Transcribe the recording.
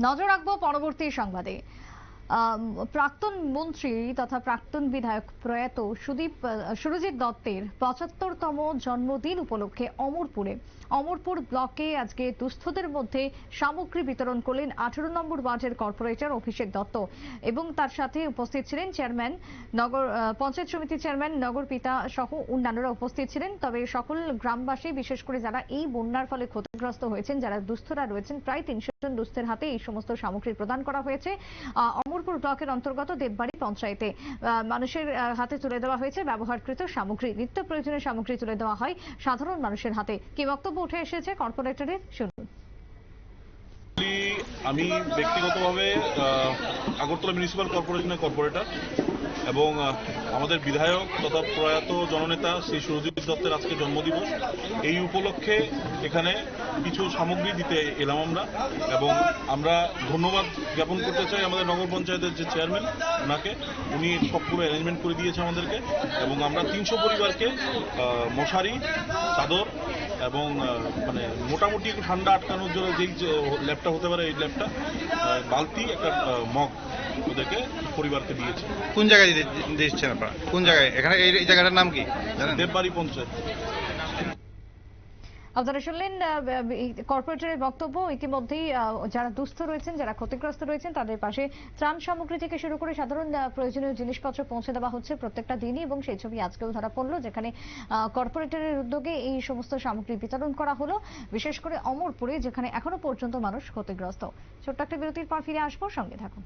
নজর রাখবো পরবর্তী সংবাদে। প্রাক্তন মন্ত্রী তথা প্রাক্তন বিধায়ক প্রয়াত সুরজিৎ দত্তের ৭৫তম জন্মদিন উপলক্ষে অমরপুর ব্লকে আজকে দুস্থদের মধ্যে সামগ্রী বিতরণ করলেন ১৮ নম্বর ওয়ার্ডের কর্পোরেটর অভিষেক দত্ত এবং তার সাথে উপস্থিত ছিলেন চেয়ারম্যান নগর পঞ্চায়েত সমিতির চেয়ারম্যান নগর পিতা সহ অন্যান্যরা উপস্থিত ছিলেন। তবে সকল গ্রামবাসী, বিশেষ করে যারা এই বন্যার ফলে ক্ষতিগ্রস্ত হয়েছেন, যারা দুস্থরা রয়েছেন, প্রায় ৩০০ জন দুস্থের হাতে এই সমস্ত সামগ্রী প্রদান করা হয়েছে। অমরপুর ব্লকের অন্তর্গত দেববাড়ি পঞ্চায়েতে মানুষের হাতে তুলে দেওয়া হয়েছে ব্যবহারকৃত সামগ্রী, নিত্য প্রয়োজনীয় সামগ্রী তুলে দেওয়া হয় সাধারণ মানুষের হাতে। কি বক্তব্য উঠে এসেছে কর্পোরেটরের, শুনুন। আমি ব্যক্তিগতভাবে আগরতলা মিউনিসিপাল কর্পোরেশনের কর্পোরেটর এবং আমাদের বিধায়ক তথা প্রয়াত জননেতা শ্রী সুরজিৎ দত্তের আজকে জন্মদিবস। এই উপলক্ষে এখানে কিছু সামগ্রী দিতে এলাম আমরা, এবং আমরা ধন্যবাদ জ্ঞাপন করতে চাই আমাদের নগর পঞ্চায়েতের যে চেয়ারম্যান, ওনাকে। উনি সব পুরো অ্যারেঞ্জমেন্ট করে দিয়েছে আমাদেরকে, এবং আমরা ৩০০ পরিবারকে মশারি, চাদর এবং মানে মোটামুটি একটু ঠান্ডা আটকানোর জন্য যেই ল্যাবটা হতে পারে, এই ল্যাবটা, বালতি, একটা মগ ওদেরকে পরিবারকে দিয়েছে। কোন জায়গায় দিচ্ছেন আপনারা? কোন জায়গায়? এখানে এই জায়গাটার নাম কি জানেন? দেববাড়ি পঞ্চায়েত। আপনারা শুনলেন কর্পোরেটরের বক্তব্য। ইতিমধ্যেই যারা দুস্থ রয়েছেন, যারা ক্ষতিগ্রস্ত রয়েছেন, তাদের পাশে ত্রাণ সামগ্রী থেকে শুরু করে সাধারণ প্রয়োজনীয় জিনিসপত্র পৌঁছে দেওয়া হচ্ছে প্রত্যেকটা দিনই, এবং সেই ছবি আজকেও ধরা পড়লো, যেখানে কর্পোরেটরের উদ্যোগে এই সমস্ত সামগ্রী বিতরণ করা হলো, বিশেষ করে অমরপুরে, যেখানে এখনো পর্যন্ত মানুষ ক্ষতিগ্রস্ত। ছোট্ট একটা বিরতির পর ফিরে আসবো, সঙ্গে থাকুন।